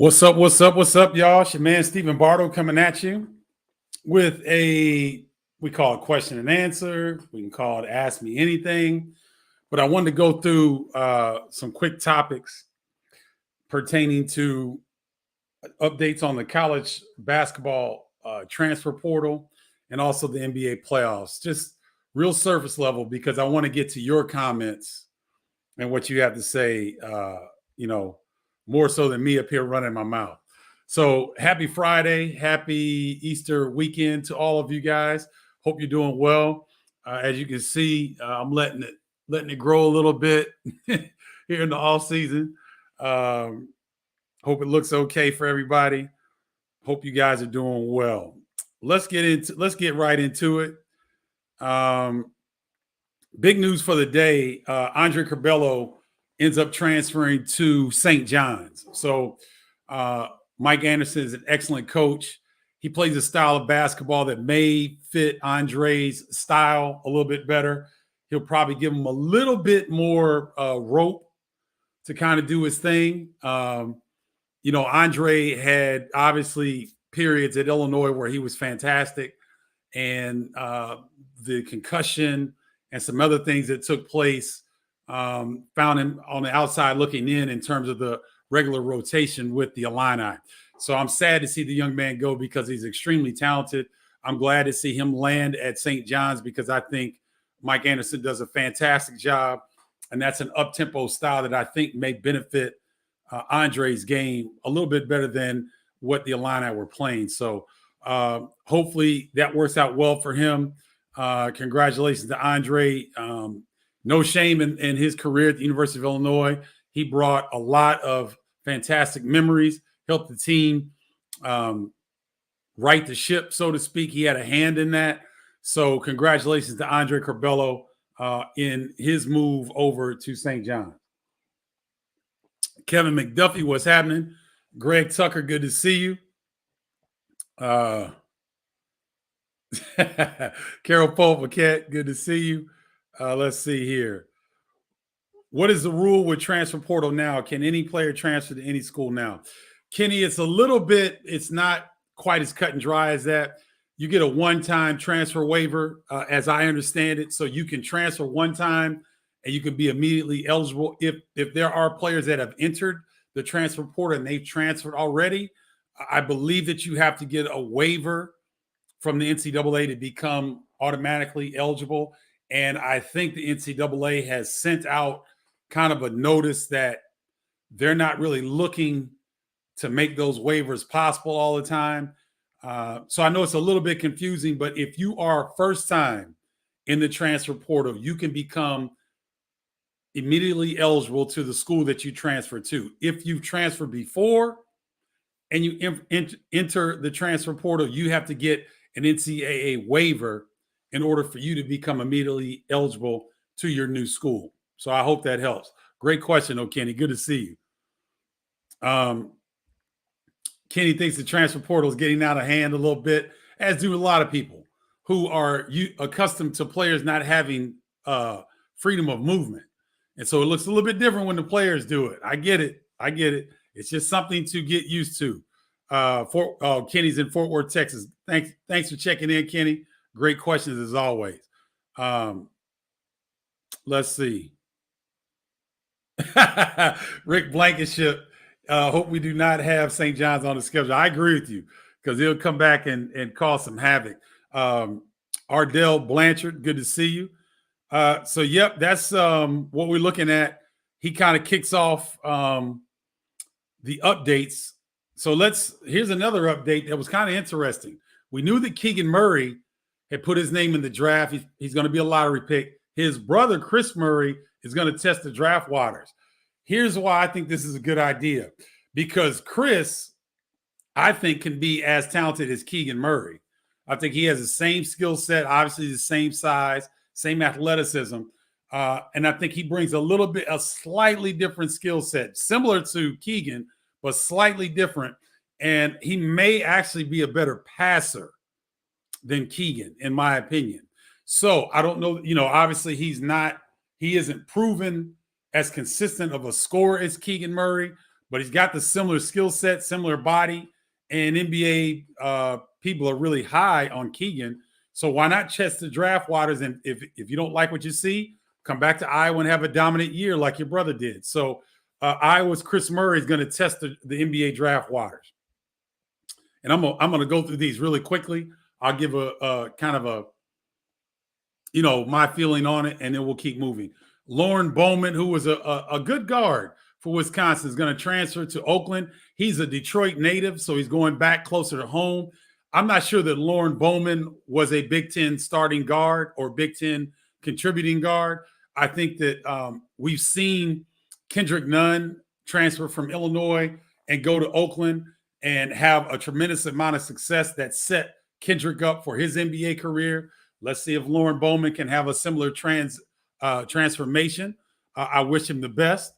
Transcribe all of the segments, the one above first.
What's up? What's up? What's up, y'all? It's your man Stephen Bardo coming at you with we call it question and answer. We can call it Ask Me Anything. But I wanted to go through some quick topics pertaining to updates on the college basketball transfer portal and also the NBA playoffs. Just real surface level, because I want to get to your comments and what you have to say, more so than me up here running my mouth. So happy Friday, happy Easter weekend to all of you guys. Hope you're doing well. As you can see, I'm letting it grow a little bit here in the off season. Hope it looks okay for everybody. Hope you guys are doing well. Let's get right into it. Big news for the day. Andre Curbelo ends up transferring to St. John's. So Mike Anderson is an excellent coach. He plays a style of basketball that may fit Andre's style a little bit better. He'll probably give him a little bit more rope to kind of do his thing. Andre had obviously periods at Illinois where he was fantastic, and the concussion and some other things that took place found him on the outside looking in terms of the regular rotation with the Illini. So I'm sad to see the young man go because he's extremely talented. I'm glad to see him land at St. John's because I think Mike Anderson does a fantastic job, and that's an up-tempo style that I think may benefit Andre's game a little bit better than what the Illini were playing. So hopefully that works out well for him. Congratulations to Andre. No shame in his career at the University of Illinois. He brought a lot of fantastic memories, helped the team right the ship, so to speak. He had a hand in that. So congratulations to Andre Curbelo in his move over to St. John's. Kevin McDuffie, what's happening? Greg Tucker, good to see you. Carol Paquette, good to see you. Let's see here. What is the rule with transfer portal now? Can any player transfer to any school now? Kenny, it's not quite as cut and dry as that. You get a one-time transfer waiver, as I understand it. So you can transfer one time and you can be immediately eligible. If there are players that have entered the transfer portal and they've transferred already, I believe that you have to get a waiver from the NCAA to become automatically eligible. And I think the NCAA has sent out kind of a notice that they're not really looking to make those waivers possible all the time. So I know it's a little bit confusing, but if you are first time in the transfer portal, you can become immediately eligible to the school that you transfer to. If you've transferred before and you enter the transfer portal, you have to get an NCAA waiver in order for you to become immediately eligible to your new school. So I hope that helps. Great question, Kenny. Good to see you. Kenny thinks the transfer portal is getting out of hand a little bit, as do a lot of people who are accustomed to players not having freedom of movement. And so it looks a little bit different when the players do it. I get it. It's just something to get used to. Kenny's in Fort Worth, Texas. Thanks for checking in, Kenny. Great questions as always. Let's see. Rick Blankenship. Hope we do not have St. John's on the schedule. I agree with you because he'll come back and cause some havoc. Ardell Blanchard, good to see you. So, yep, that's what we're looking at. He kind of kicks off the updates. So here's another update that was kind of interesting. We knew that Keegan Murray had put his name in the draft. He's going to be a lottery pick. His brother, Chris Murray, is going to test the draft waters. Here's why I think this is a good idea. Because Chris, I think, can be as talented as Keegan Murray. I think he has the same skill set, obviously the same size, same athleticism. And I think he brings a slightly different skill set, similar to Keegan, but slightly different. And he may actually be a better passer than Keegan, in my opinion. So I don't know, obviously he isn't proven as consistent of a scorer as Keegan Murray, but he's got the similar skill set, similar body, and NBA people are really high on Keegan. So why not test the draft waters? And if you don't like what you see, come back to Iowa and have a dominant year like your brother did. So Iowa's Chris Murray is going to test the NBA draft waters. And I'm going to go through these really quickly. I'll give a kind of a, my feeling on it, and then we'll keep moving. Lauren Bowman, who was a good guard for Wisconsin, is going to transfer to Oakland. He's a Detroit native, so he's going back closer to home. I'm not sure that Lauren Bowman was a Big Ten starting guard or Big Ten contributing guard. I think that we've seen Kendrick Nunn transfer from Illinois and go to Oakland and have a tremendous amount of success that set Kendrick up for his NBA career. Let's see if Lauren Bowman can have a similar transformation. I wish him the best.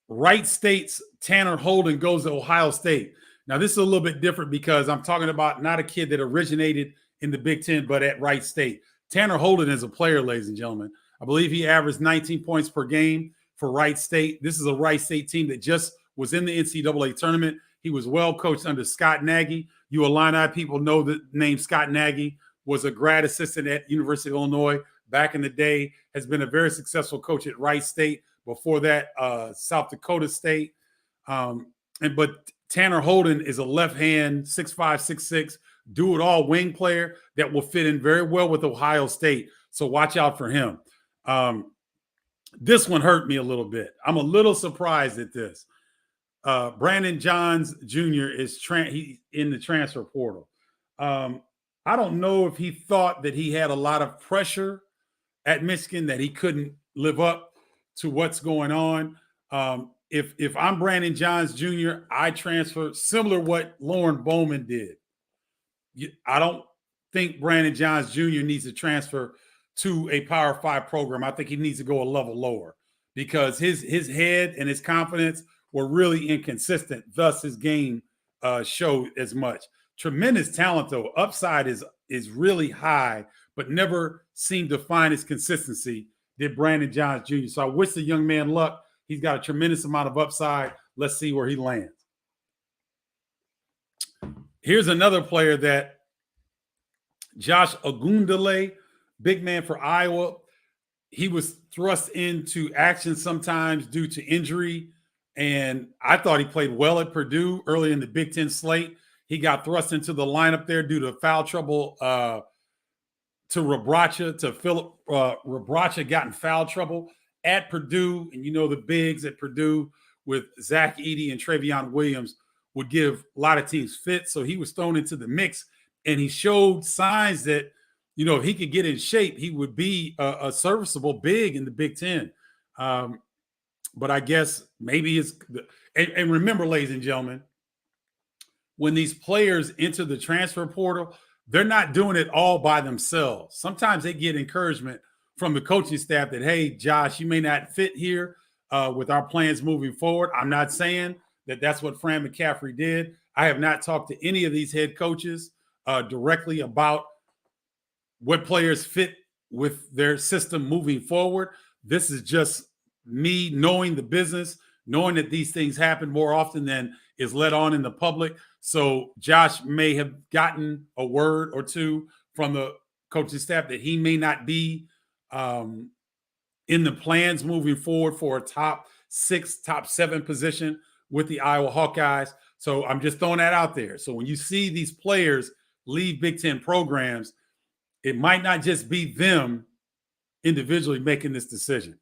Wright State's Tanner Holden goes to Ohio State. Now, this is a little bit different because I'm talking about not a kid that originated in the Big Ten, but at Wright State. Tanner Holden is a player, ladies and gentlemen. I believe he averaged 19 points per game for Wright State. This is a Wright State team that just was in the NCAA tournament. He was well coached under Scott Nagy. You Illini people know the name Scott Nagy, was a grad assistant at University of Illinois back in the day, has been a very successful coach at Wright State. Before that, South Dakota State. But Tanner Holden is a left-hand, 6'5", 6'6", do-it-all wing player that will fit in very well with Ohio State. So watch out for him. This one hurt me a little bit. I'm a little surprised at this. Brandon Johns Jr. is in the transfer portal. I don't know if he thought that he had a lot of pressure at Michigan, that he couldn't live up to what's going on. If I'm Brandon Johns Jr., I transfer similar to what Lauren Bowman did. I don't think Brandon Johns Jr. needs to transfer to a Power 5 program. I think he needs to go a level lower because his head and his confidence were really inconsistent. Thus, his game showed as much. Tremendous talent, though. Upside is really high, but never seemed to find his consistency, did Brandon Johns Jr. So I wish the young man luck. He's got a tremendous amount of upside. Let's see where he lands. Here's another player that Josh Ogundele, big man for Iowa. He was thrust into action sometimes due to injury, and I thought he played well at Purdue early in the Big Ten slate. He got thrust into the lineup there due to foul trouble to Rebraca, to Philip Rebraca got in foul trouble at Purdue. And you know the bigs at Purdue with Zach Edey and Travion Williams would give a lot of teams fits. So he was thrown into the mix, and he showed signs that, if he could get in shape, he would be a serviceable big in the Big Ten. But I guess maybe it's – and remember, ladies and gentlemen, when these players enter the transfer portal, they're not doing it all by themselves. Sometimes they get encouragement from the coaching staff that, hey, Josh, you may not fit here with our plans moving forward. I'm not saying that that's what Fran McCaffrey did. I have not talked to any of these head coaches directly about what players fit with their system moving forward. This is just me knowing the business, knowing that these things happen more often than is let on in the public. So Josh may have gotten a word or two from the coaching staff that he may not be in the plans moving forward for a top 6, top 7 position with the Iowa Hawkeyes. So I'm just throwing that out there. So when you see these players leave Big Ten programs, it might not just be them individually making this decision.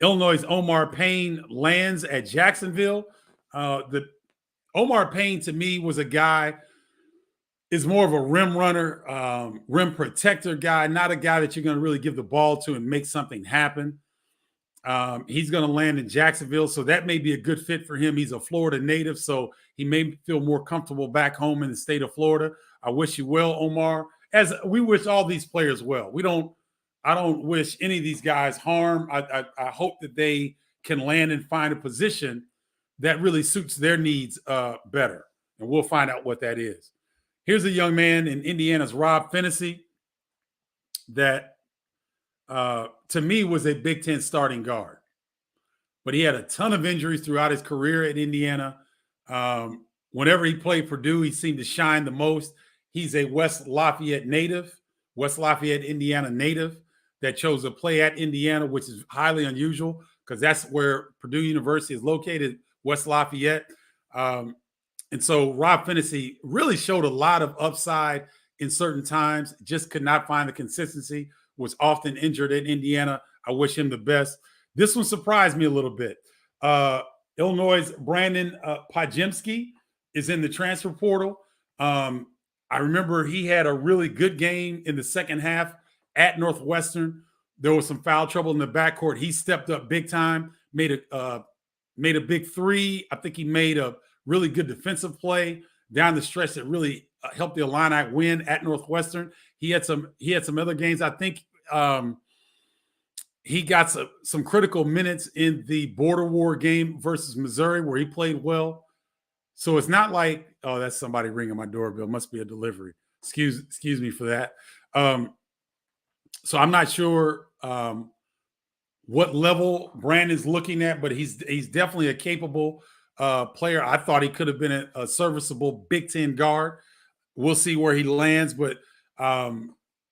Illinois' Omar Payne lands at Jacksonville. Omar Payne, to me, was a guy, is more of a rim runner, rim protector guy, not a guy that you're going to really give the ball to and make something happen. He's going to land in Jacksonville, so that may be a good fit for him. He's a Florida native, so he may feel more comfortable back home in the state of Florida. I wish you well, Omar, as we wish all these players well. I don't wish any of these guys harm. I hope that they can land and find a position that really suits their needs better. And we'll find out what that is. Here's a young man in Indiana's Rob Finney that to me was a Big Ten starting guard. but he had a ton of injuries throughout his career at Indiana. Whenever he played Purdue, he seemed to shine the most. He's a West Lafayette, Indiana native that chose to play at Indiana, which is highly unusual because that's where Purdue University is located, West Lafayette. And so Rob Phinisee really showed a lot of upside in certain times, just could not find the consistency, was often injured in Indiana. I wish him the best. This one surprised me a little bit. Illinois' Brandon Pajemski is in the transfer portal. I remember he had a really good game in the second half at Northwestern. There was some foul trouble in the backcourt. He stepped up big time, made a big three. I think he made a really good defensive play down the stretch that really helped the Illini win at Northwestern. He had some other games. I think he got some critical minutes in the border war game versus Missouri where he played well. So it's not like, oh, that's somebody ringing my doorbell. Must be a delivery. Excuse me for that. So I'm not sure what level Brandon's looking at, but he's definitely a capable player. I thought he could have been a serviceable Big Ten guard. We'll see where he lands, but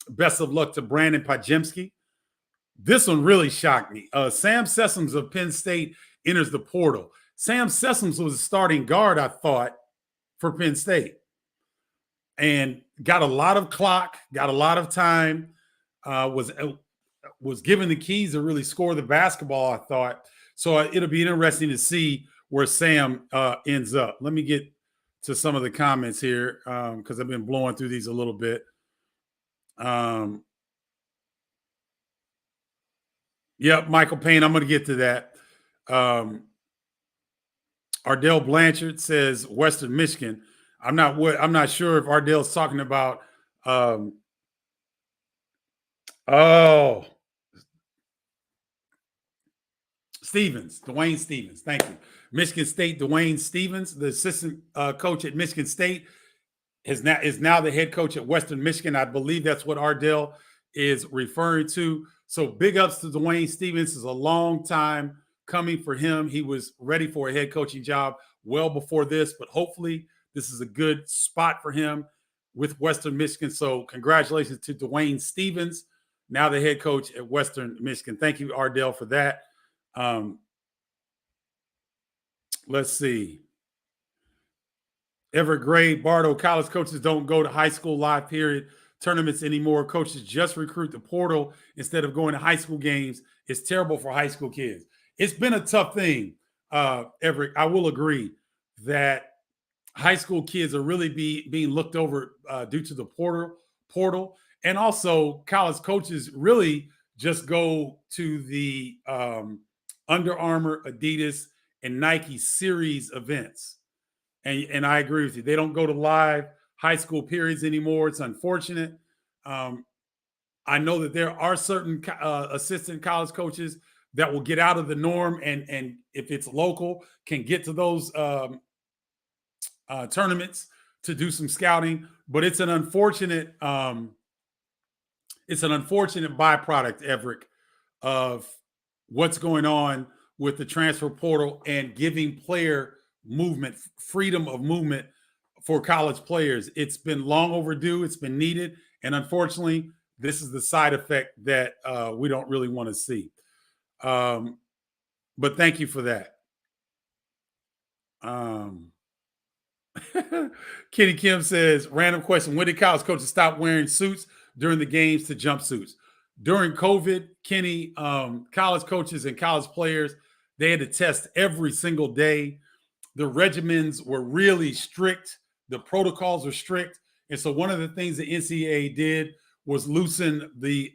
best of luck to Brandon Pajemski. This one really shocked me. Sam Sessoms of Penn State enters the portal. Sam Sessoms was a starting guard, I thought, for Penn State. And got a lot of clock, got a lot of time, was given the keys to really score the basketball, I thought. So it'll be interesting to see where Sam ends up. Let me get to some of the comments here because I've been blowing through these a little bit. Yep, Michael Payne, I'm going to get to that. Ardell Blanchard says Western Michigan. I'm not sure if Ardell's talking about Dwayne Stevens. Thank you. Michigan State, Dwayne Stevens, the assistant coach at Michigan State, is now the head coach at Western Michigan. I believe that's what Ardell is referring to. So big ups to Dwayne Stevens. This is a long time coming for him. He was ready for a head coaching job well before this, but hopefully this is a good spot for him with Western Michigan. So congratulations to Dwayne Stevens, now the head coach at Western Michigan. Thank you, Ardell, for that. Let's see. Everett Gray, Bardo, college coaches don't go to high school live period tournaments anymore. Coaches just recruit the portal instead of going to high school games. It's terrible for high school kids. It's been a tough thing, Everett. I will agree that high school kids are really being looked over due to the portal. And also college coaches really just go to the Under Armour, Adidas, and Nike series events. And I agree with you. They don't go to live high school periods anymore. It's unfortunate. I know that there are certain assistant college coaches that will get out of the norm and if it's local, can get to those tournaments to do some scouting. But it's an unfortunate byproduct, Everett, of what's going on with the transfer portal and giving player movement, freedom of movement for college players. It's been long overdue. It's been needed. And unfortunately, this is the side effect that we don't really want to see. But thank you for that. Kenny Kim says, random question. When did college coaches stop wearing suits during the games to jumpsuits? During COVID, Kenny, college coaches and college players, they had to test every single day. The regimens were really strict. The protocols were strict. And so one of the things the NCAA did was loosen the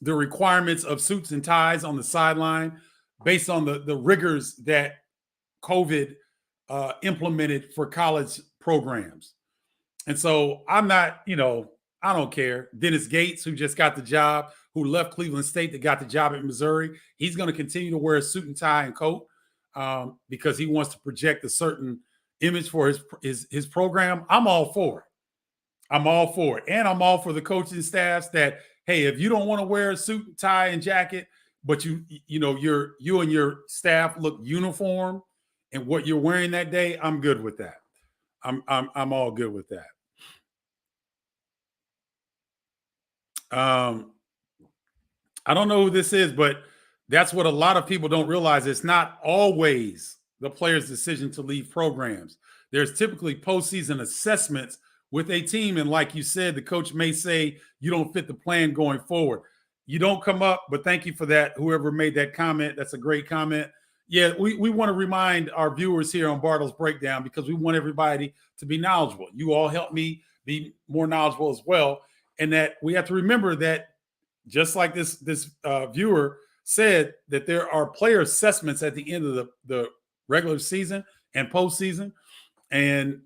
requirements of suits and ties on the sideline based on the rigors that COVID implemented for college programs. And so I'm not, I don't care. Dennis Gates, who just got the job, who left Cleveland State that got the job at Missouri, he's going to continue to wear a suit and tie and coat because he wants to project a certain image for his program. I'm all for it. And I'm all for the coaching staffs that, hey, if you don't want to wear a suit and tie and jacket, but you and your staff look uniform and what you're wearing that day, I'm good with that. I'm all good with that. I don't know who this is, but that's what a lot of people don't realize. It's not always the player's decision to leave programs. There's typically postseason assessments with a team. And like you said, the coach may say you don't fit the plan going forward. You don't come up, but thank you for that. Whoever made that comment, that's a great comment. Yeah, we want to remind our viewers here on Bardo's Breakdown because we want everybody to be knowledgeable. You all help me be more knowledgeable as well. And that we have to remember that just like this viewer said, that there are player assessments at the end of the regular season and postseason. And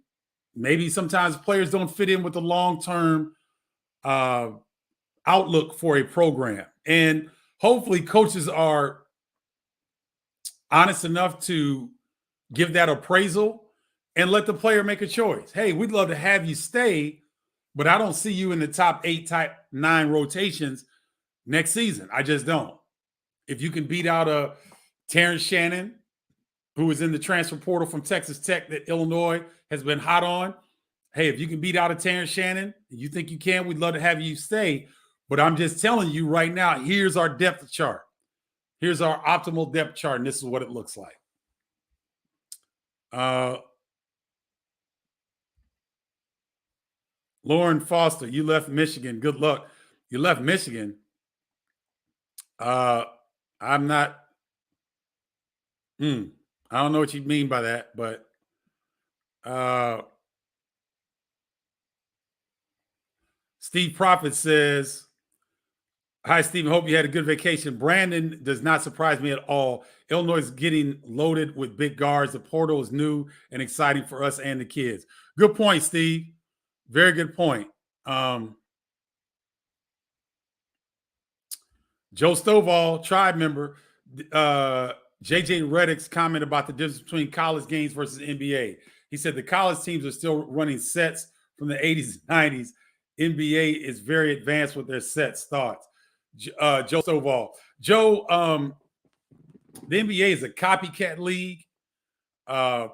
maybe sometimes players don't fit in with the long-term outlook for a program. And hopefully coaches are honest enough to give that appraisal and let the player make a choice. Hey, we'd love to have you stay, but I don't see you in the top 8, top 9 rotations next season. I just don't. If you can beat out a Terrence Shannon, who is in the transfer portal from Texas Tech that Illinois has been hot on. Hey, if you can beat out a Terrence Shannon, you think you can, we'd love to have you stay. But I'm just telling you right now, here's our depth chart. Here's our optimal depth chart, and this is what it looks like. Lauren Foster, you left Michigan. Good luck. You left Michigan. I'm not. I don't know what you mean by that, but Steve Prophet says, hi, Stephen. Hope you had a good vacation. Brandon does not surprise me at all. Illinois is getting loaded with big guards. The portal is new and exciting for us and the kids. Good point, Steve. Very good point. Joe Stovall, tribe member, JJ Redick's comment about the difference between college games versus NBA. He said the college teams are still running sets from the 80s and 90s. NBA is very advanced with their sets. Thoughts? Joe Stovall. Joe, the NBA is a copycat league. I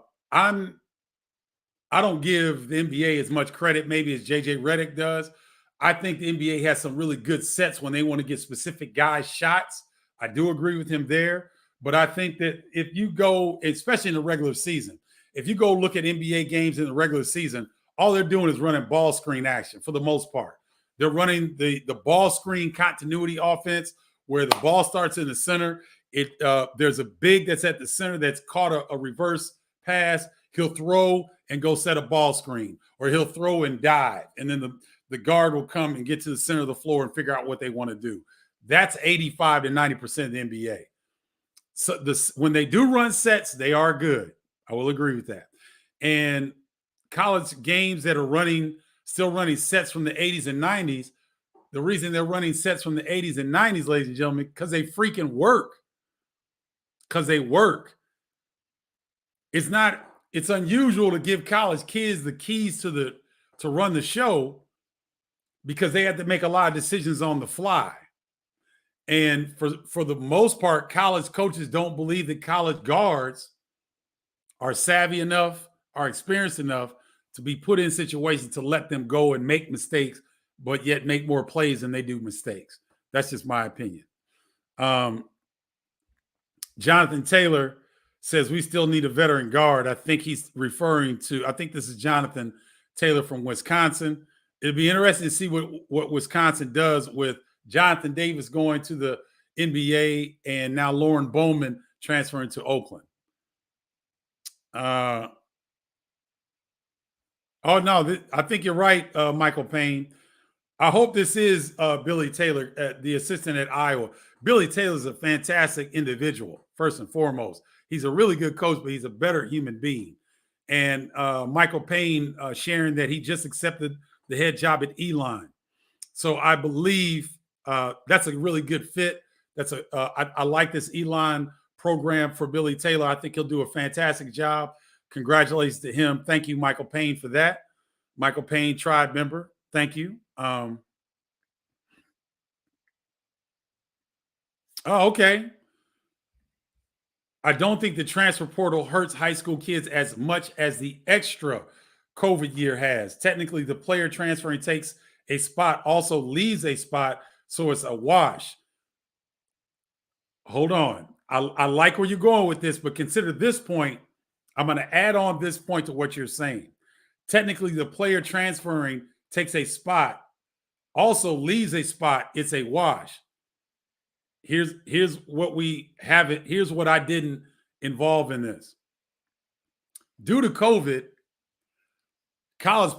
don't give the NBA as much credit maybe as JJ Redick does. I think the NBA has some really good sets when they want to get specific guys shots. I do agree with him there. But I think that if you go, especially in the regular season, if you go look at NBA games in the regular season, all they're doing is running ball screen action for the most part. They're running the ball screen continuity offense where the ball starts in the center. There's a big that's at the center that's caught a reverse pass. He'll throw and go set a ball screen, or he'll throw and dive. And then the guard will come and get to the center of the floor and figure out what they want to do. That's 85 to 90% of the NBA. So when they do run sets, they are good. I will agree with that. And college games that are still running sets from the 80s and 90s, the reason they're running sets from the 80s and 90s, ladies and gentlemen, because they freaking work. Because they work. It's unusual to give college kids the keys to run the show because they have to make a lot of decisions on the fly. And for the most part, college coaches don't believe that college guards are savvy enough, are experienced enough to be put in situations to let them go and make mistakes, but yet make more plays than they do mistakes. That's just my opinion. Jonathan Taylor says we still need a veteran guard. I think he's referring to, I think this is Jonathan Taylor from Wisconsin. It'd be interesting to see what Wisconsin does with Jonathan Davis going to the NBA and now Lauren Bowman transferring to Oakland. I think you're right, Michael Payne. I hope this is Billy Taylor, the assistant at Iowa. Billy Taylor is a fantastic individual, first and foremost. He's a really good coach, but he's a better human being. And Michael Payne sharing that he just accepted the head job at Elon. So I believe that's a really good fit. I like this Elon program for Billy Taylor. I think he'll do a fantastic job. Congratulations to him. Thank you, Michael Payne, for that. Michael Payne, tribe member. Thank you. Oh, okay. I don't think the transfer portal hurts high school kids as much as the extra COVID year has. Technically, the player transferring takes a spot, also leaves a spot, so it's a wash. Hold on. I like where you're going with this, but consider this point. I'm going to add on this point to what you're saying. Technically, the player transferring takes a spot, also leaves a spot. It's a wash. Here's what we have it. Here's what I didn't involve in this. Due to COVID, college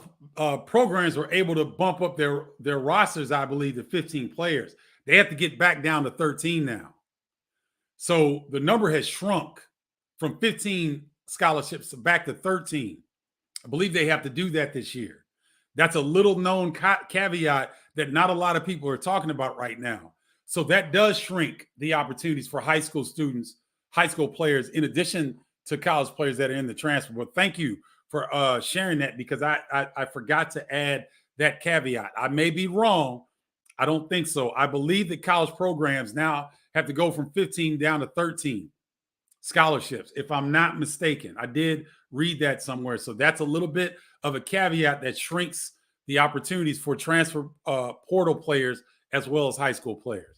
programs were able to bump up their rosters, I believe, to 15 players. They have to get back down to 13 now. So the number has shrunk from 15 scholarships back to 13. I believe they have to do that this year. That's a little known caveat that not a lot of people are talking about right now. So that does shrink the opportunities for high school students, high school players, in addition to college players that are in the transfer. But thank you for sharing that, because I forgot to add that caveat. I may be wrong. I don't think so. I believe that college programs now have to go from 15 down to 13 scholarships, if I'm not mistaken. I did read that somewhere. So that's a little bit of a caveat that shrinks the opportunities for transfer portal players as well as high school players.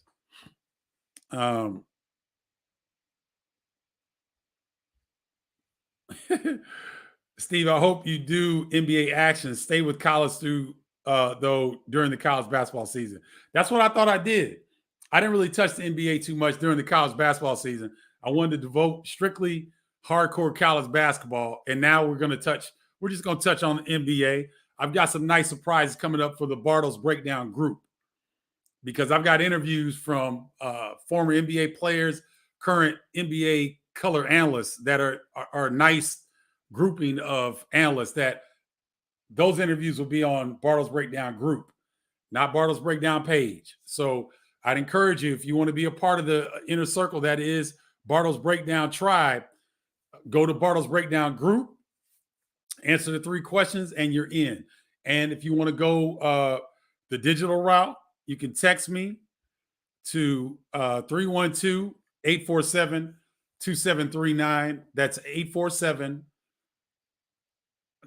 Steve, I hope you do NBA action. Stay with college though during the college basketball season. That's what I thought I did. I didn't really touch the NBA too much during the college basketball season. I wanted to devote strictly hardcore college basketball. And now we're just going to touch on the NBA. I've got some nice surprises coming up for the Bardo's Breakdown group, because I've got interviews from former NBA players, current NBA color analysts that are a nice grouping of analysts. That those interviews will be on Bardo's Breakdown group, not Bardo's Breakdown page. So I'd encourage you, if you want to be a part of the inner circle that is Bardo's Breakdown tribe, go to Bardo's Breakdown group, answer the 3 questions, and you're in. And if you want to go the digital route, you can text me to 312-847-2739. That's 847.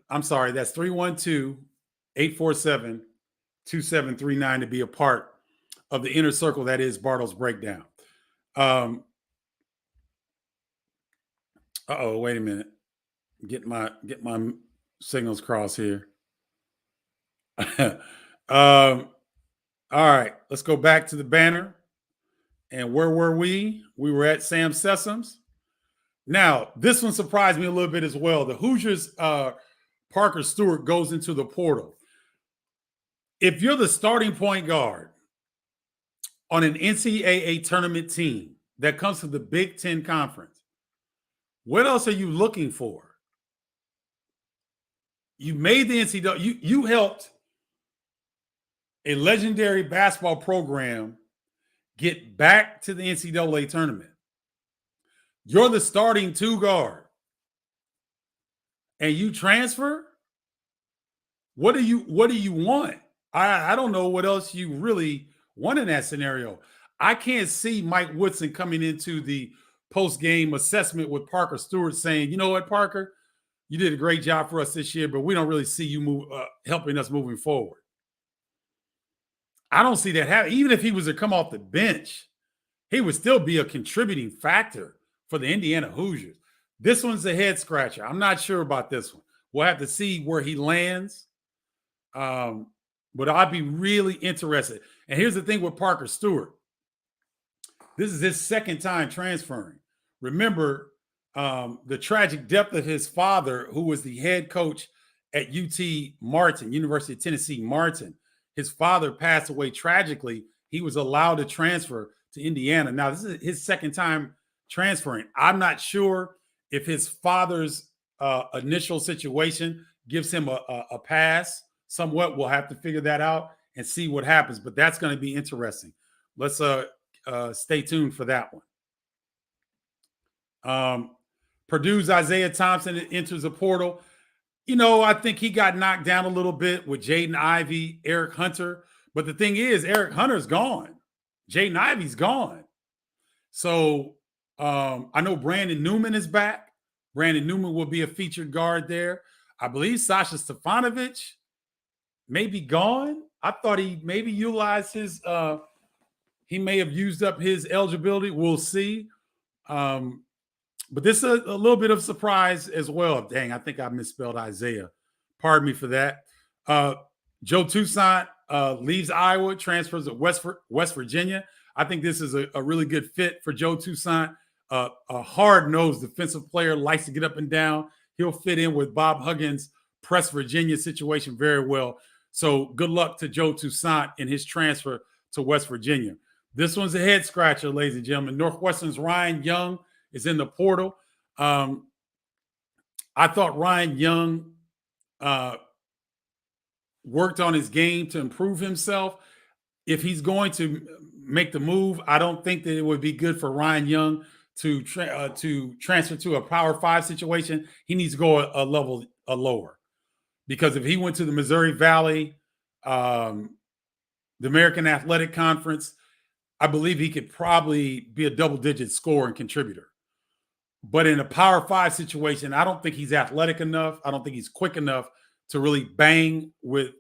I'm sorry, that's 312-847-2739 to be a part of the inner circle that is Bardo's Breakdown. Wait a minute. Get my signals crossed here. All right, let's go back to the banner. And where were we? We were at Sam Sessoms. Now, this one surprised me a little bit as well. The Hoosiers, Parker Stewart goes into the portal. If you're the starting point guard on an NCAA tournament team that comes to the Big Ten Conference, what else are you looking for? You made the NCAA. You helped a legendary basketball program get back to the NCAA tournament. You're the starting 2 guard, and you transfer. What do you want? I don't know what else you really want in that scenario. I can't see Mike Woodson coming into the post-game assessment with Parker Stewart saying, you know what, Parker, you did a great job for us this year, but we don't really see you helping us moving forward. I don't see that happening. Even if he was to come off the bench, he would still be a contributing factor for the Indiana Hoosiers. This one's a head scratcher. I'm not sure about this one. We'll have to see where he lands. But I'd be really interested. And here's the thing with Parker Stewart. This is his second time transferring. Remember the tragic death of his father, who was the head coach at UT Martin, University of Tennessee Martin. His father passed away tragically. He was allowed to transfer to Indiana. Now, this is his second time transferring. I'm not sure if his father's initial situation gives him a pass. Somewhat, we'll have to figure that out and see what happens. But that's going to be interesting. Let's stay tuned for that one. Purdue's Isiah Thompson enters the portal. You know, I think he got knocked down a little bit with Jaden Ivey, Eric Hunter. But the thing is, Eric Hunter's gone. Jaden Ivey's gone. So I know Brandon Newman is back. Brandon Newman will be a featured guard there. I believe Sasha Stefanovic may be gone. I thought he maybe utilized his he may have used up his eligibility. We'll see. But this is a little bit of surprise as well. Dang, I think I misspelled Isiah. Pardon me for that. Joe Toussaint leaves Iowa, transfers to West Virginia. I think this is a really good fit for Joe Toussaint. A hard-nosed defensive player, likes to get up and down. He'll fit in with Bob Huggins' press Virginia situation very well. So good luck to Joe Toussaint in his transfer to West Virginia. This one's a head scratcher, ladies and gentlemen. Northwestern's Ryan Young is in the portal. I thought Ryan Young worked on his game to improve himself. If he's going to make the move, I don't think that it would be good for Ryan Young to transfer to a Power 5 situation. He needs to go a level lower, because if he went to the Missouri Valley, the American Athletic Conference, I believe he could probably be a double-digit scorer and contributor. But in a Power 5 situation, I don't think he's athletic enough. I don't think he's quick enough to really bang with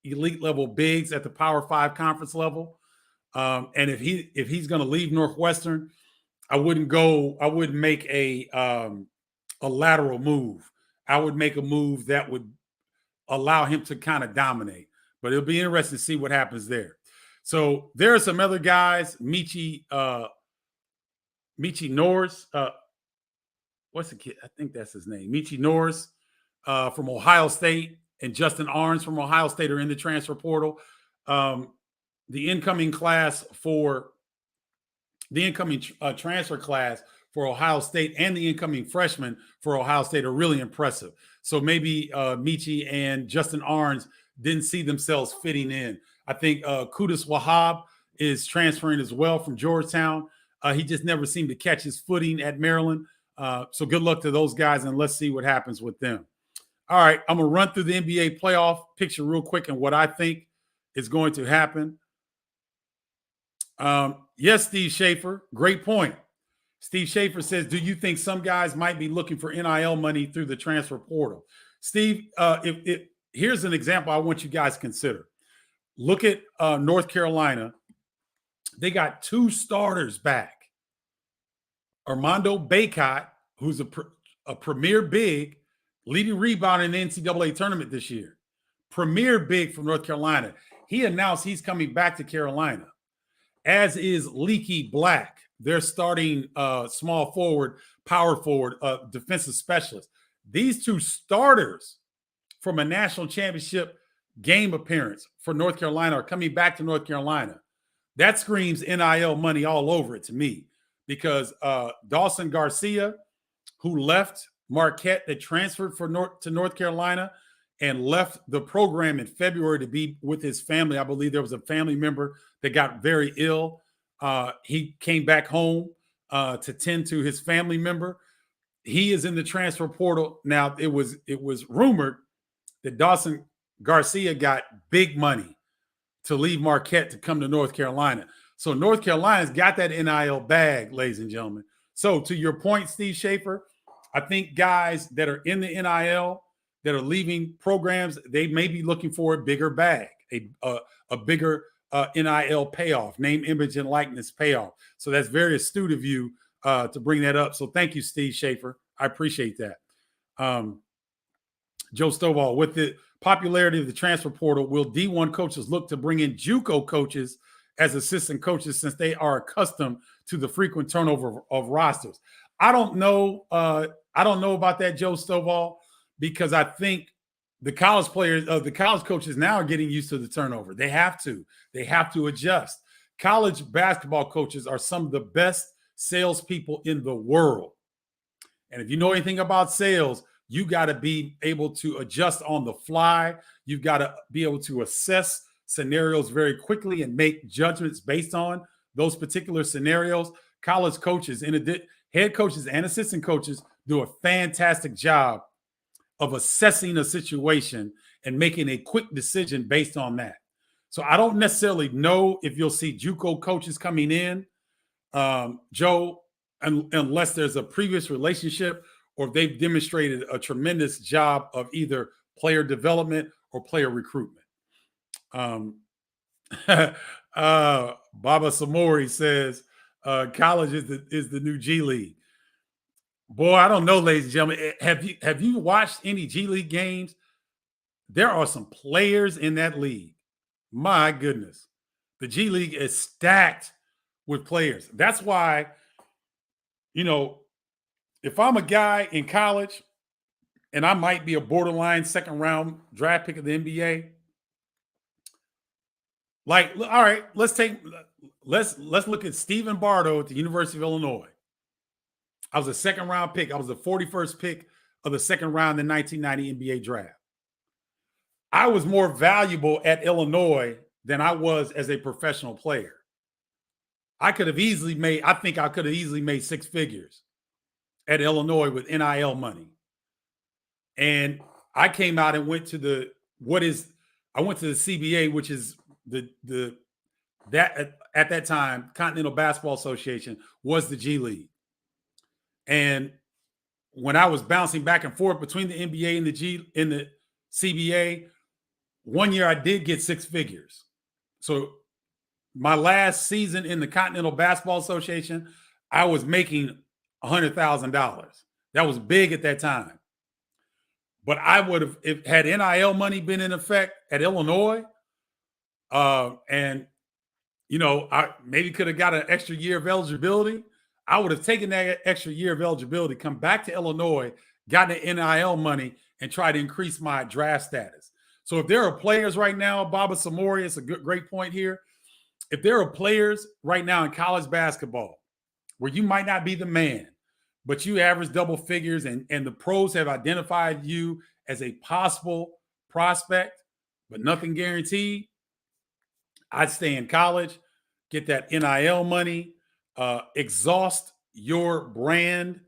elite level bigs at the Power 5 conference level. And if he's going to leave Northwestern, I wouldn't make a lateral move. I would make a move that would allow him to kind of dominate. But it'll be interesting to see what happens there. So there are some other guys, Michi Norris. What's the kid? I think that's his name. Michi Norris from Ohio State, and Justin Arns from Ohio State are in the transfer portal. The incoming transfer class for Ohio State and the incoming freshmen for Ohio State are really impressive. So maybe Michi and Justin Arns didn't see themselves fitting in. I think Qudus Wahab is transferring as well from Georgetown. He just never seemed to catch his footing at Maryland. So good luck to those guys, and let's see what happens with them. All right, I'm going to run through the NBA playoff picture real quick and what I think is going to happen. Yes, Steve Schaefer, great point. Steve Schaefer says, do you think some guys might be looking for NIL money through the transfer portal? Steve, here's an example I want you guys to consider. Look at North Carolina. They got 2 starters back. Armando Bacot, who's a premier big, leading rebounder in the NCAA tournament this year. Premier big from North Carolina. He announced he's coming back to Carolina, as is Leaky Black, their starting small forward, power forward, defensive specialist. These 2 starters from a national championship game appearance for North Carolina are coming back to North Carolina. That screams NIL money all over it to me, because Dawson Garcia, who left Marquette, that transferred to North Carolina and left the program in February to be with his family. I believe there was a family member that got very ill. He came back home to tend to his family member. He is in the transfer portal. Now, it was rumored that Dawson Garcia got big money to leave Marquette to come to North Carolina. So North Carolina's got that NIL bag, ladies and gentlemen. So to your point, Steve Schaefer, I think guys that are in the NIL that are leaving programs, they may be looking for a bigger bag, a bigger NIL payoff, name, image, and likeness payoff. So that's very astute of you to bring that up. So thank you, Steve Schaefer. I appreciate that. Joe Stovall, with the popularity of the transfer portal, will D1 coaches look to bring in JUCO coaches as assistant coaches, since they are accustomed to the frequent turnover of rosters? I don't know about that, Joe Stovall, because I think the college players, the college coaches now are getting used to the turnover. They have to adjust. College basketball coaches are some of the best salespeople in the world. And if you know anything about sales, you got to be able to adjust on the fly. You've got to be able to assess scenarios very quickly and make judgments based on those particular scenarios. College coaches, head coaches and assistant coaches, do a fantastic job of assessing a situation and making a quick decision based on that. So I don't necessarily know if you'll see JUCO coaches coming in. Joe, unless there's a previous relationship or if they've demonstrated a tremendous job of either player development or player recruitment. Baba Samori says college is the new G League. Boy, I don't know, ladies and gentlemen. Have you watched any G League games? There are some players in that league. My goodness. The G League is stacked with players. That's why, if I'm a guy in college and I might be a borderline second round draft pick of the NBA, like, all right, let's look at Stephen Bardo at the University of Illinois. I was a second round pick. I was the 41st pick of the second round in the 1990 NBA draft. I was more valuable at Illinois than I was as a professional player. I could have easily made 6 figures at Illinois with NIL money. And I came out and went to the CBA, which is at that time, Continental Basketball Association was the G League. And when I was bouncing back and forth between the NBA and the CBA, one year I did get 6 figures. So my last season in the Continental Basketball Association, I was making $100,000. That was big at that time. But I would have, if had NIL money been in effect at Illinois, and I maybe could have got an extra year of eligibility, I would have taken that extra year of eligibility, come back to Illinois, gotten the NIL money, and try to increase my draft status. So if there are players right now, Baba Samori, it's a great point here. If there are players right now in college basketball where you might not be the man, but you average double figures and the pros have identified you as a possible prospect, but nothing guaranteed, I'd stay in college, get that NIL money, exhaust your brand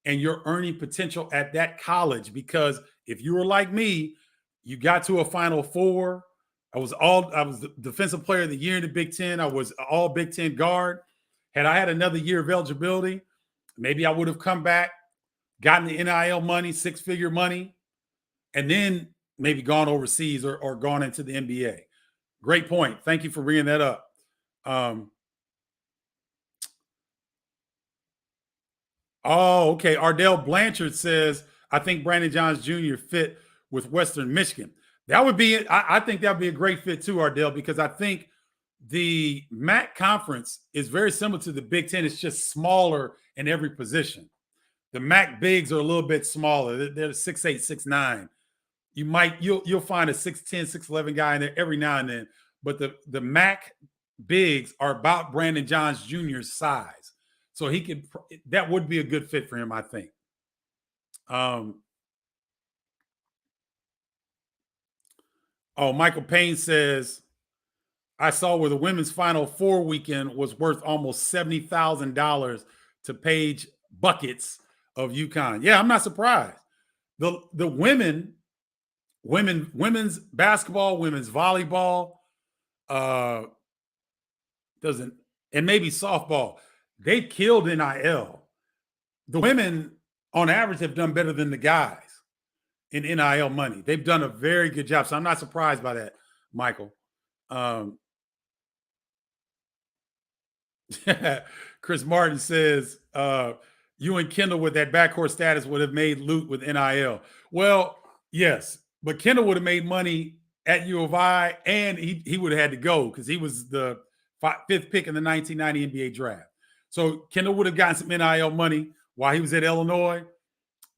and your earning potential at that college. Because if you were like me, you got to a Final Four. I was the defensive player of the year in the Big Ten. I was all Big Ten guard. Had I had another year of eligibility, maybe I would have come back, gotten the NIL money, 6-figure money, and then maybe gone overseas or gone into the NBA. Great point. Thank you for bringing that up. Okay. Ardell Blanchard says, I think Brandon Johns Jr. fit with Western Michigan. That would be, I think that would be a great fit too, Ardell, because I think the MAC conference is very similar to the Big Ten. It's just smaller in every position. The MAC bigs are a little bit smaller. They're 6'8", 6'9". You'll find a 6'10", 6'11" guy in there every now and then. But the MAC bigs are about Brandon Johns Jr.'s size. So that would be a good fit for him, I think. Michael Payne says, I saw where the women's Final Four weekend was worth almost $70,000 to Paige Buckets of UConn. Yeah, I'm not surprised. The women's basketball, women's volleyball, and maybe softball, they killed NIL. The women, on average, have done better than the guys in NIL money. They've done a very good job. So I'm not surprised by that, Michael. Chris Martin says, you and Kendall with that backcourt status would have made loot with NIL. Well, yes, but Kendall would have made money at U of I, and he would have had to go because he was the 5th pick in the 1990 NBA draft. So Kendall would have gotten some NIL money while he was at Illinois,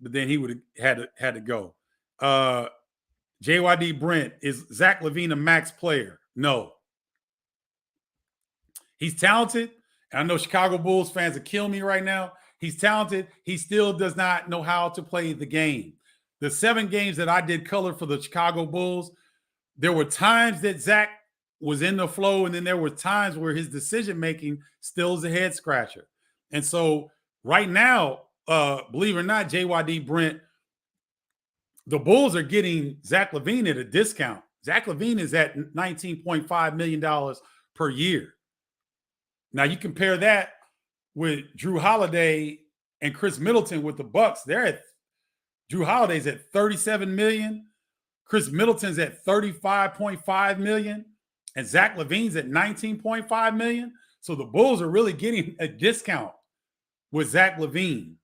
but then he would have had to go. JYD Brent, is Zach LaVine a max player? No. He's talented. And I know Chicago Bulls fans will kill me right now. He's talented. He still does not know how to play the game. The 7 games that I did color for the Chicago Bulls, there were times that Zach was in the flow, and then there were times where his decision-making still is a head scratcher. And so right now, believe it or not, JYD Brent, the Bulls are getting Zach LaVine at a discount. Zach LaVine is at $19.5 million per year. Now you compare that with Drew Holiday and Chris Middleton with the Bucks. Drew Holiday's at $37 million. Chris Middleton's at $35.5 million. And Zach LaVine's at $19.5 million. So the Bulls are really getting a discount with Zach LaVine.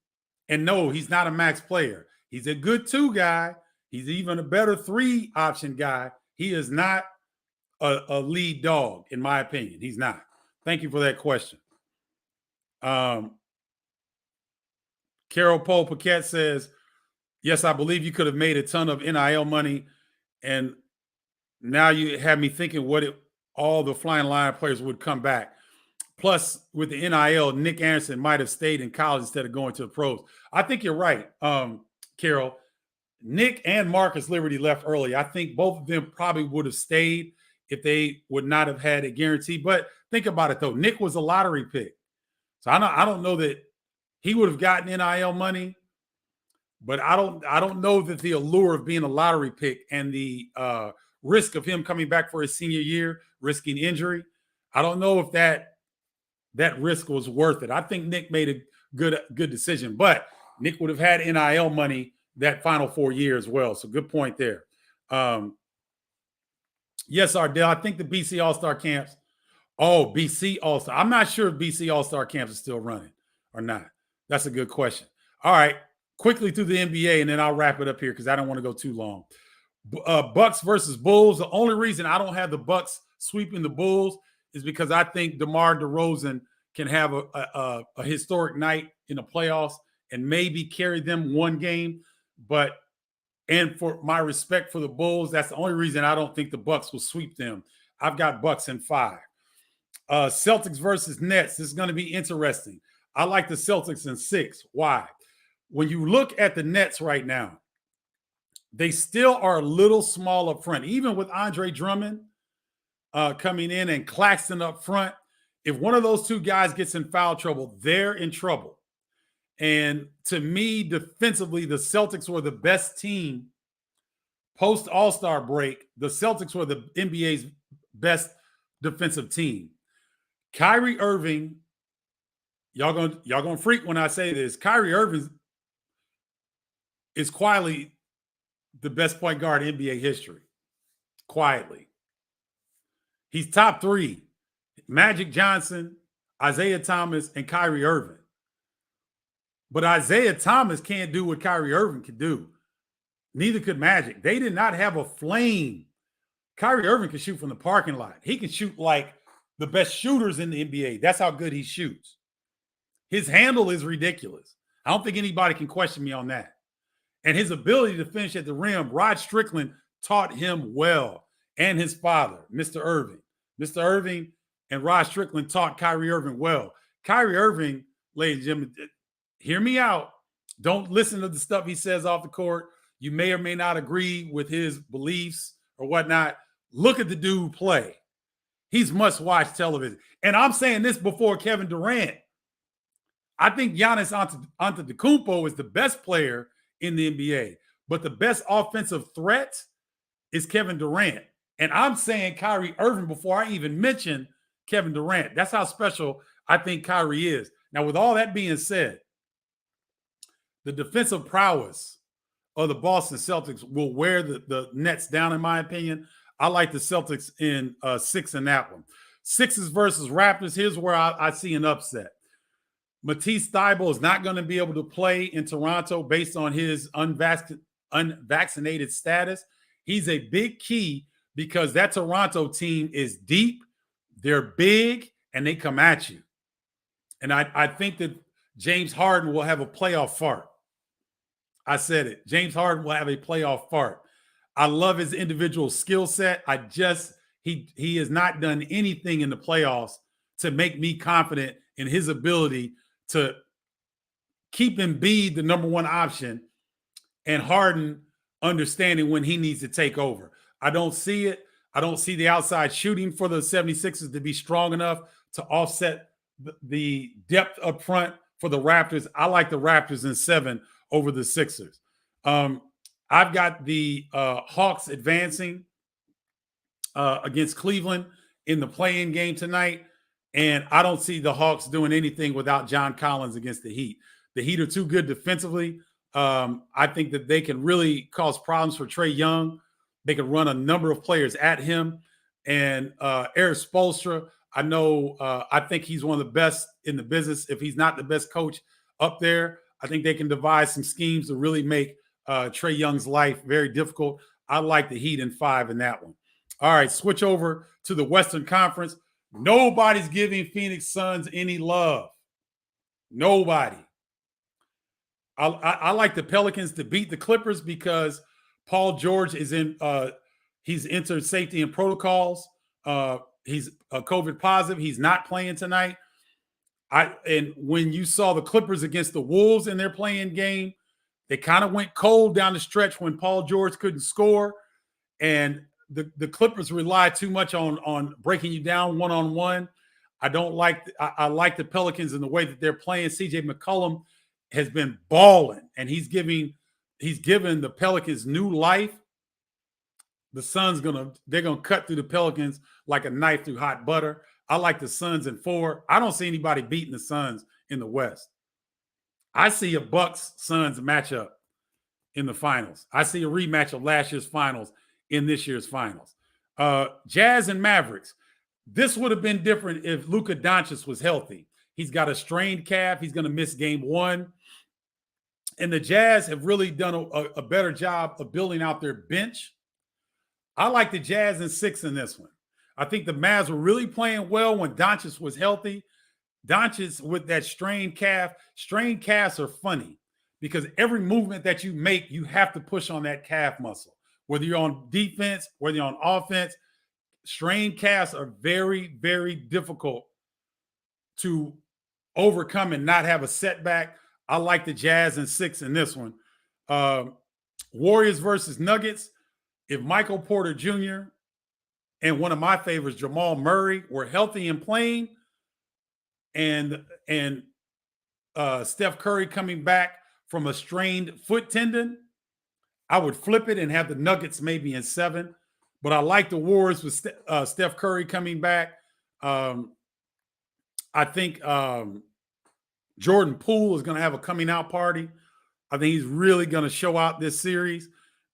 And no, he's not a max player. He's a good 2 guy. He's even a better 3 option guy. He is not a lead dog, in my opinion. He's not. Thank you for that question. Carol Poe Paquette says, yes, I believe you could have made a ton of NIL money. And now you have me thinking all the flying line players would come back. Plus, with the NIL, Nick Anderson might have stayed in college instead of going to the pros. I think you're right, Carol. Nick and Marcus Liberty left early. I think both of them probably would have stayed if they would not have had a guarantee. But think about it, though. Nick was a lottery pick. So I don't know that he would have gotten NIL money. But I don't know that the allure of being a lottery pick and the risk of him coming back for his senior year, risking injury, I don't know if that risk was worth it. I think Nick made a good decision, but Nick would have had NIL money that final 4 years as well. So good point there. Yes, Ardell, I think the BC All-Star camps. Oh, BC All-Star. I'm not sure if BC All-Star camps are still running or not. That's a good question. All right. Quickly through the NBA, and then I'll wrap it up here because I don't want to go too long. Bucks versus Bulls. The only reason I don't have the Bucks sweeping the Bulls is because I think DeMar DeRozan can have a historic night in the playoffs and maybe carry them one game. And for my respect for the Bulls, that's the only reason I don't think the Bucks will sweep them. I've got Bucks in 5. Celtics versus Nets. This is going to be interesting. I like the Celtics in 6. Why? When you look at the Nets right now, they still are a little small up front. Even with Andre Drummond coming in and Claxton up front, if one of those 2 guys gets in foul trouble, they're in trouble. And to me, defensively, the Celtics were the best team post All-Star break. The Celtics were the NBA's best defensive team. Kyrie Irving, y'all gonna freak when I say this. Kyrie Irving is quietly the best point guard in NBA history. Quietly. He's top 3. Magic Johnson, Isiah Thomas, and Kyrie Irving. But Isiah Thomas can't do what Kyrie Irving could do. Neither could Magic. They did not have a flame. Kyrie Irving can shoot from the parking lot. He can shoot like the best shooters in the NBA. That's how good he shoots. His handle is ridiculous. I don't think anybody can question me on that. And his ability to finish at the rim, Rod Strickland taught him well, and his father, Mr. Irving. Mr. Irving and Rod Strickland taught Kyrie Irving well. Kyrie Irving, ladies and gentlemen, hear me out. Don't listen to the stuff he says off the court. You may or may not agree with his beliefs or whatnot. Look at the dude play. He's must-watch television. And I'm saying this before Kevin Durant. I think Giannis Antetokounmpo is the best player in the NBA, but the best offensive threat is Kevin Durant. And I'm saying Kyrie Irving before I even mention Kevin Durant. That's how special I think Kyrie is. Now, with all that being said, the defensive prowess of the Boston Celtics will wear the Nets down, in my opinion. I like the Celtics in 6 in that one. Sixers versus Raptors. Here's where I see an upset. Matisse Thybulle is not going to be able to play in Toronto based on his unvaccinated status. He's a big key because that Toronto team is deep, they're big, and they come at you. And I think that James Harden will have a playoff fart. I said it. James Harden will have a playoff fart. I love his individual skill set. He has not done anything in the playoffs to make me confident in his ability to keep Embiid the number 1 option and Harden understanding when he needs to take over. I don't see it. I don't see the outside shooting for the 76ers to be strong enough to offset the depth up front for the Raptors. I like the Raptors in 7 over the Sixers. I've got the Hawks advancing against Cleveland in the play-in game tonight. And I don't see the Hawks doing anything without John Collins against the Heat. The Heat are too good defensively. I think that they can really cause problems for Trae Young. They can run a number of players at him. And Eric Spoelstra, I think he's one of the best in the business. If he's not the best coach up there, I think they can devise some schemes to really make Trae Young's life very difficult. I like the Heat in 5 in that one. All right, switch over to the Western Conference. Nobody's giving Phoenix Suns any love. Nobody. I like the Pelicans to beat the Clippers because Paul George is he's entered safety and protocols. He's COVID positive. He's not playing tonight. And when you saw the Clippers against the Wolves in their playing game, they kind of went cold down the stretch when Paul George couldn't score. And the Clippers rely too much on breaking you down one-on-one. I like the Pelicans in the way that they're playing. CJ McCollum has been balling, and he's given the Pelicans new life. The Suns they're gonna cut through the Pelicans like a knife through hot butter. I like the Suns in 4. I don't see anybody beating the Suns in the West. I see a Bucks-Suns matchup in the finals. I see a rematch of last year's finals in this year's finals. Jazz and Mavericks. This would have been different if Luka Doncic was healthy. He's got a strained calf. He's going to miss game 1. And the Jazz have really done a better job of building out their bench. I like the Jazz in 6 in this one. I think the Mavs were really playing well when Doncic was healthy. Doncic with that strained calves are funny because every movement that you make, you have to push on that calf muscle. Whether you're on defense, whether you're on offense, strained calves are very, very difficult to overcome and not have a setback. I like the Jazz in 6 in this one. Warriors versus Nuggets. If Michael Porter Jr. and one of my favorites, Jamal Murray, were healthy and playing, and Steph Curry coming back from a strained foot tendon, I would flip it and have the Nuggets maybe in 7. But I like the Warriors with Steph Curry coming back. I think Jordan Poole is going to have a coming out party. I think he's really going to show out this series.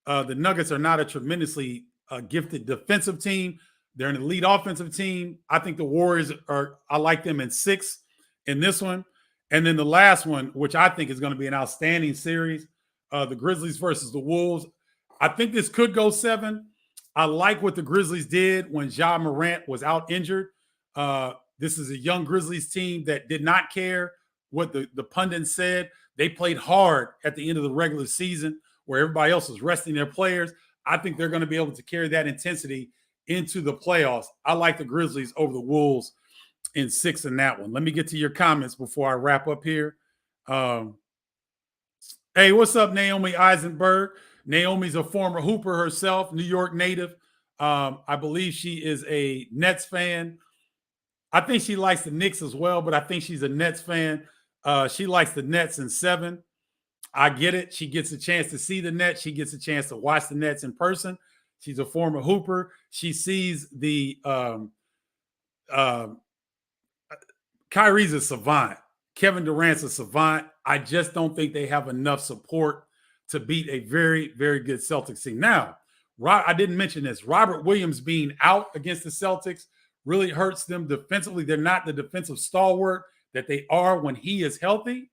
The Nuggets are not a tremendously gifted defensive team. They're an elite offensive team. I think the Warriors I like them in 6 in this one. And then the last one, which I think is going to be an outstanding series, the Grizzlies versus the Wolves. I think this could go 7. I like what the Grizzlies did when Ja Morant was out injured. This is a young Grizzlies team that did not care what the pundits said. They played hard at the end of the regular season where everybody else was resting their players. I think they're going to be able to carry that intensity into the playoffs. I like the Grizzlies over the Wolves in 6 in that one. Let me get to your comments before I wrap up here. Hey, what's up, Naomi Eisenberg? Naomi's a former Hooper herself, New York native. I believe she is a Nets fan. I think she likes the Knicks as well, but I think she's a Nets fan. She likes the Nets in 7. I get it. She gets a chance to see the Nets. She gets a chance to watch the Nets in person. She's a former Hooper. She sees the Kyrie's a savant. Kevin Durant's a savant. I just don't think they have enough support to beat a very, very good Celtics team. Now, I didn't mention this. Robert Williams being out against the Celtics really hurts them defensively. They're not the defensive stalwart that they are when he is healthy.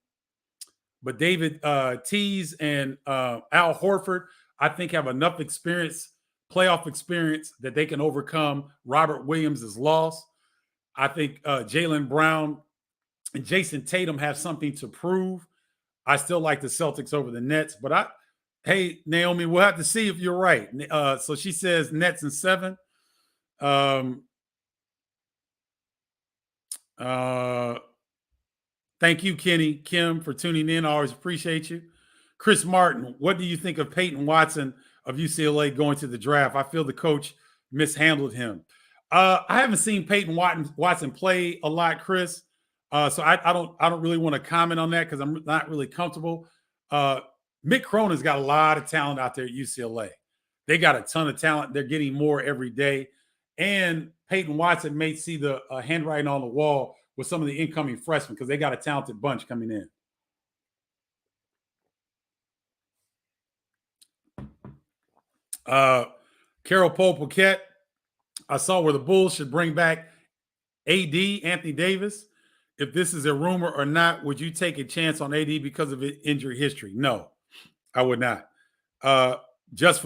But David Tease and Al Horford, I think, have enough experience, playoff experience, that they can overcome Robert Williams' loss. I think Jaylen Brown and Jason Tatum have something to prove. I still like the Celtics over the Nets. But hey, Naomi, we'll have to see if you're right. So she says Nets in 7. Thank you, Kim, for tuning in. I always appreciate you. Chris Martin, what do you think of Peyton Watson of UCLA going to the draft? I feel the coach mishandled him. I haven't seen Peyton Watson play a lot, Chris. So I don't really want to comment on that because I'm not really comfortable. Mick Cronin's got a lot of talent out there at UCLA. They got a ton of talent. They're getting more every day. And Peyton Watson may see the handwriting on the wall with some of the incoming freshmen because they got a talented bunch coming in. Carol Pope-Paquette, I saw where the Bulls should bring back AD, Anthony Davis. If this is a rumor or not, would you take a chance on AD because of his injury history? No, I would not. Just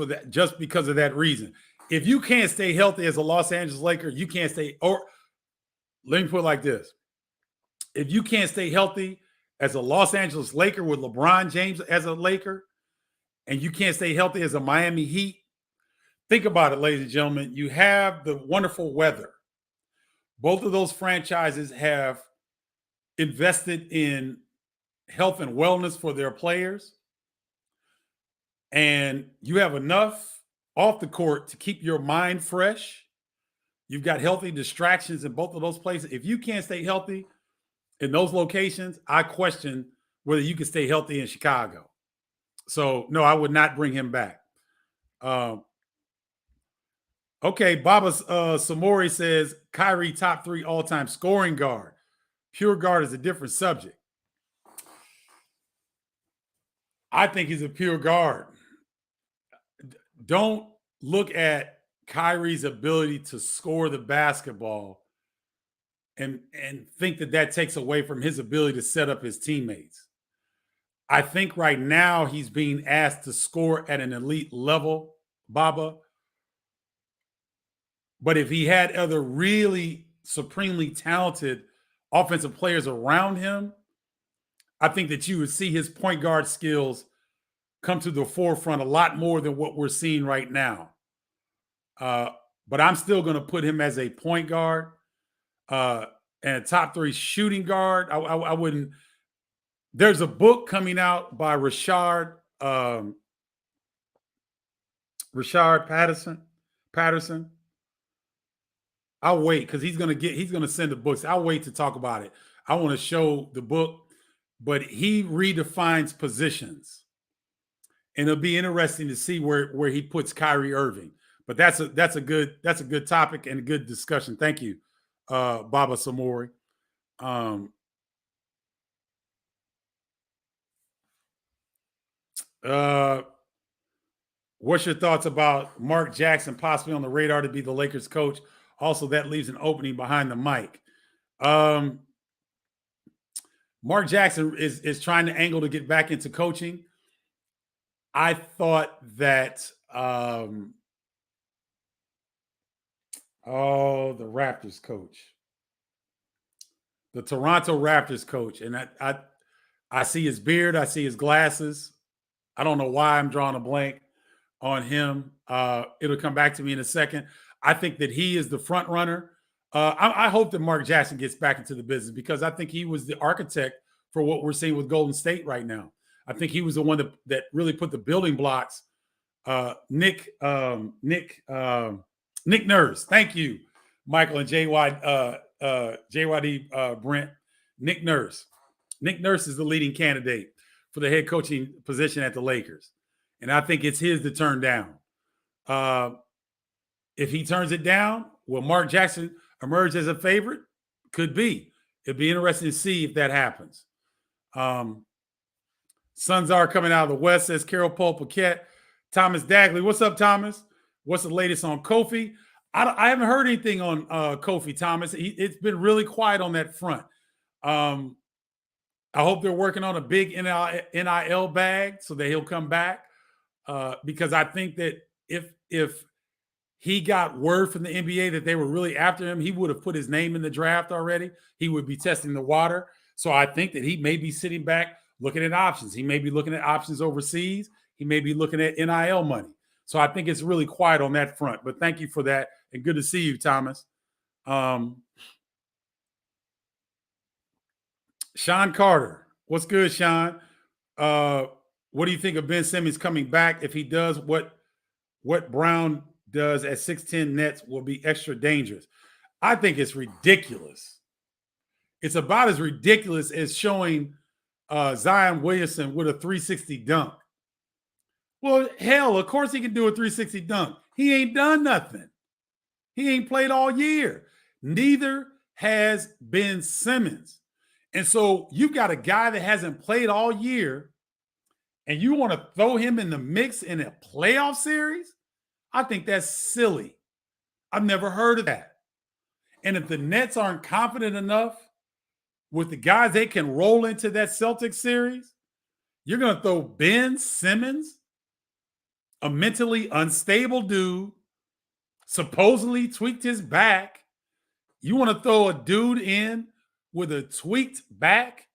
because of that reason. If you can't stay healthy as a Los Angeles Laker, you can't stay, or let me put it like this. If you can't stay healthy as a Los Angeles Laker with LeBron James as a Laker, and you can't stay healthy as a Miami Heat, think about it, ladies and gentlemen. You have the wonderful weather. Both of those franchises have invested in health and wellness for their players. And you have enough off the court to keep your mind fresh. You've got healthy distractions in both of those places. If you can't stay healthy in those locations, I question whether you can stay healthy in Chicago. So, no, I would not bring him back. Okay, Baba Samori says, Kyrie top 3 all-time scoring guard. Pure guard is a different subject. I think he's a pure guard. Don't look at Kyrie's ability to score the basketball and think that takes away from his ability to set up his teammates. I think right now he's being asked to score at an elite level, Baba. But if he had other really supremely talented offensive players around him, I think that you would see his point guard skills come to the forefront a lot more than what we're seeing right now. But I'm still going to put him as a point guard and a top 3 shooting guard. I wouldn't. There's a book coming out by Rashard Patterson. I'll wait because he's going to send the books. I'll wait to talk about it. I want to show the book, but he redefines positions. And it'll be interesting to see where he puts Kyrie Irving. But that's a good topic and a good discussion. Thank you, Baba Samori. What's your thoughts about Mark Jackson possibly on the radar to be the Lakers coach? Also, that leaves an opening behind the mic. Mark Jackson is trying to angle to get back into coaching. I thought that the Raptors coach, the Toronto Raptors coach, and I see his beard, I see his glasses. I don't know why I'm drawing a blank on him. It'll come back to me in a second. I think that he is the front runner. I hope that Mark Jackson gets back into the business because I think he was the architect for what we're seeing with Golden State right now. I think he was the one that really put the building blocks. Nick Nurse. Thank you, Michael and JYD Brent. Nick Nurse. Nick Nurse is the leading candidate for the head coaching position at the Lakers. And I think it's his to turn down. If he turns it down, will Mark Jackson emerge as a favorite? Could be. It'd be interesting to see if that happens. Suns are coming out of the West, says Carol Pope-Paquette. Thomas Dagley. What's up, Thomas? What's the latest on Kofi? I haven't heard anything on Kofi, Thomas. It's been really quiet on that front. I hope they're working on a big NIL bag so that he'll come back because I think that if he got word from the NBA that they were really after him, he would have put his name in the draft already. He would be testing the water. So I think that he may be sitting back looking at options. He may be looking at options overseas. He may be looking at NIL money. So I think it's really quiet on that front. But thank you for that. And good to see you, Thomas. Sean Carter. What's good, Sean? What do you think of Ben Simmons coming back? If he does what Brown does at 6'10" Nets will be extra dangerous. I think it's ridiculous. It's about as ridiculous as showing Zion Williamson with a 360 dunk. Well, hell, of course he can do a 360 dunk. He ain't done nothing. He ain't played all year. Neither has Ben Simmons. And so you've got a guy that hasn't played all year, and you want to throw him in the mix in a playoff series? I think that's silly. I've never heard of that. And if the Nets aren't confident enough with the guys they can roll into that Celtics series, you're going to throw Ben Simmons, a mentally unstable dude, supposedly tweaked his back. You want to throw a dude in with a tweaked back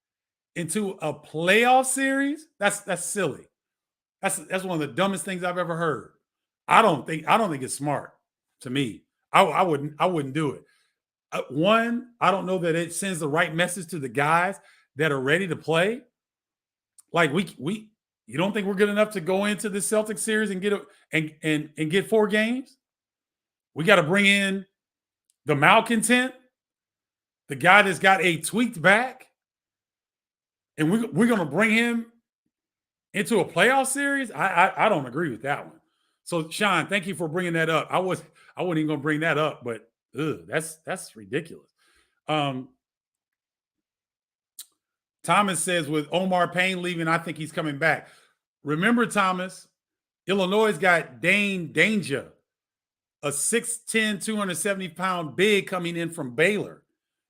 into a playoff series? That's silly. That's one of the dumbest things I've ever heard. I don't think it's smart to me. I wouldn't do it. One, I don't know that it sends the right message to the guys that are ready to play. Like you don't think we're good enough to go into the Celtics series and get 4 games? We got to bring in the malcontent, the guy that's got a tweaked back, and we're going to bring him into a playoff series? I don't agree with that one. So, Sean, thank you for bringing that up. I wasn't even going to bring that up, but that's ridiculous. Thomas says, with Omar Payne leaving, I think he's coming back. Remember, Thomas, Illinois' got Dane Danger, a 6'10", 270-pound big coming in from Baylor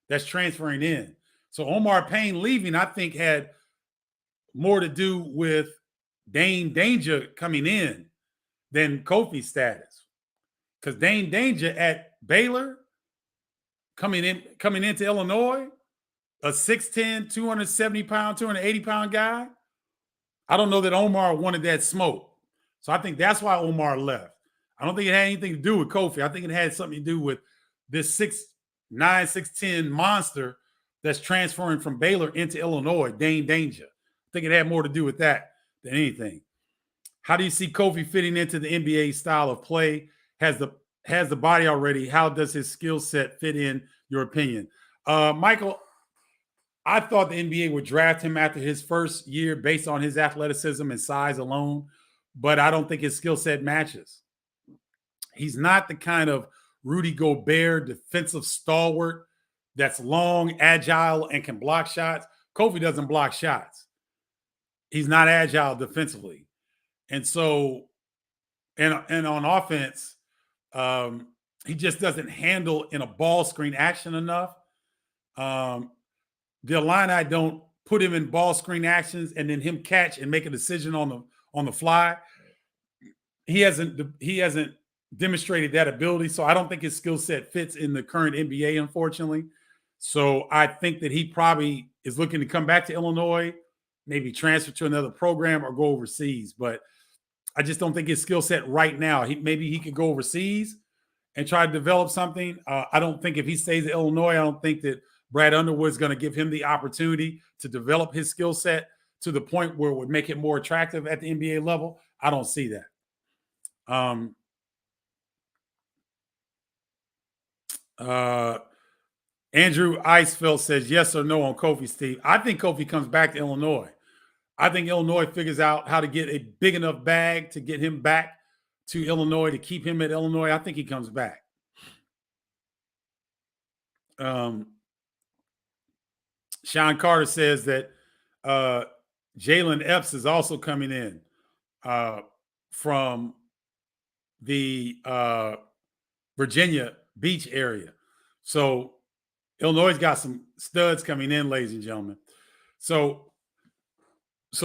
that's transferring in. So Omar Payne leaving, I think, had more to do with Dane Danger coming in than Kofi's status. Because Dane Danger at Baylor coming into Illinois, a 6'10", 270-pound, 280-pound guy, I don't know that Omar wanted that smoke. So I think that's why Omar left. I don't think it had anything to do with Kofi. I think it had something to do with this 6'9", 6'10" monster that's transferring from Baylor into Illinois, Dane Danger. I think it had more to do with that than anything. How do you see Kofi fitting into the NBA style of play? Has the body already? How does his skill set fit in your opinion? Michael, I thought the NBA would draft him after his first year based on his athleticism and size alone, but I don't think his skill set matches. He's not the kind of Rudy Gobert defensive stalwart that's long, agile, and can block shots. Kofi doesn't block shots. He's not agile defensively. And so, and on offense, he just doesn't handle in a ball screen action enough. The Illini don't put him in ball screen actions and then him catch and make a decision on the fly. He hasn't demonstrated that ability, so I don't think his skill set fits in the current NBA, unfortunately. So I think that he probably is looking to come back to Illinois, maybe transfer to another program or go overseas. But I just don't think his skill set right now. Maybe he could go overseas and try to develop something. I don't think if he stays in Illinois, I don't think that Brad Underwood's going to give him the opportunity to develop his skill set to the point where it would make it more attractive at the NBA level. I don't see that. Andrew Icefeld says yes or no on Kofi, Steve. I think Kofi comes back to Illinois. I think Illinois figures out how to get a big enough bag to get him back to Illinois, to keep him at Illinois. I think he comes back. Sean Carter says that Jalen Epps is also coming in from the Virginia Beach area. So Illinois got some studs coming in, ladies and gentlemen. So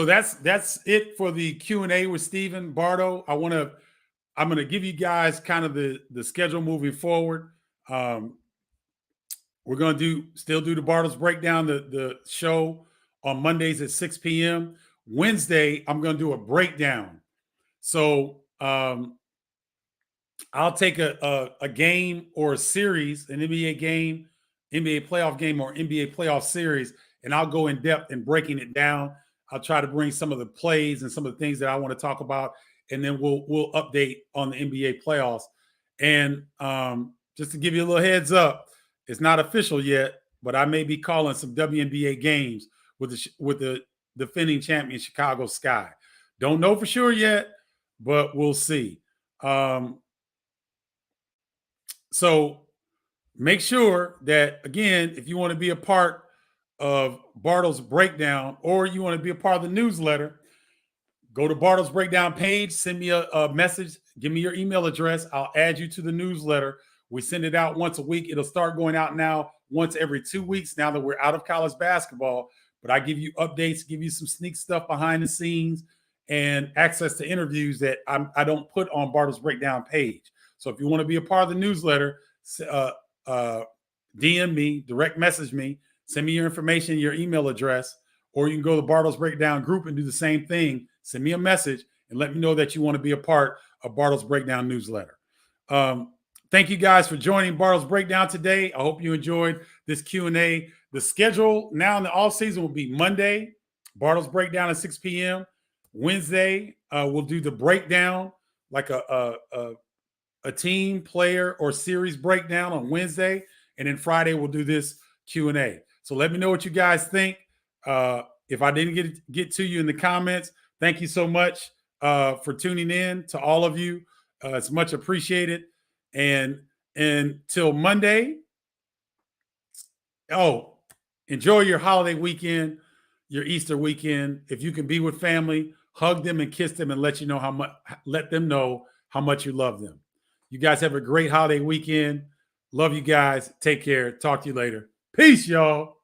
that's it for the Q&A with Stephen Bardo. I'm going to give you guys kind of the schedule moving forward. We're going to still do the Bardo's Breakdown, the show on Mondays at 6 p.m. Wednesday, I'm going to do a breakdown. So I'll take a game or a series, an NBA game, NBA playoff game, or NBA playoff series, and I'll go in depth in breaking it down. I'll try to bring some of the plays and some of the things that I want to talk about, and then we'll update on the NBA playoffs. And just to give you a little heads up, it's not official yet, but I may be calling some WNBA games with the defending champion Chicago Sky. Don't know for sure yet, but we'll see. So make sure that, again, if you want to be a part of Bardo's Breakdown or you want to be a part of the newsletter, go to Bardo's Breakdown page, send me a message, give me your email address. I'll add you to the newsletter. We send it out once a week. It'll start going out now once every 2 weeks now that we're out of college basketball. But I give you updates, give you some sneak stuff behind the scenes, and access to interviews that I don't put on Bardo's Breakdown page. So if you want to be a part of the newsletter, DM me, direct message me, send me your information, your email address, or you can go to the Bardo's Breakdown group and do the same thing. Send me a message and let me know that you want to be a part of Bardo's Breakdown newsletter. Thank you guys for joining Bardo's Breakdown today. I hope you enjoyed this Q&A. The schedule now in the off season will be Monday, Bardo's Breakdown at 6 p.m. Wednesday, we'll do the breakdown, like a team, player, or series breakdown on Wednesday. And then Friday, we'll do this Q&A. So let me know what you guys think. If I didn't get to you in the comments, thank you so much for tuning in, to all of you. It's much appreciated. And until Monday, enjoy your holiday weekend, your Easter weekend. If you can be with family, hug them and kiss them and let them know how much you love them. You guys have a great holiday weekend. Love you guys. Take care. Talk to you later. Peace, y'all.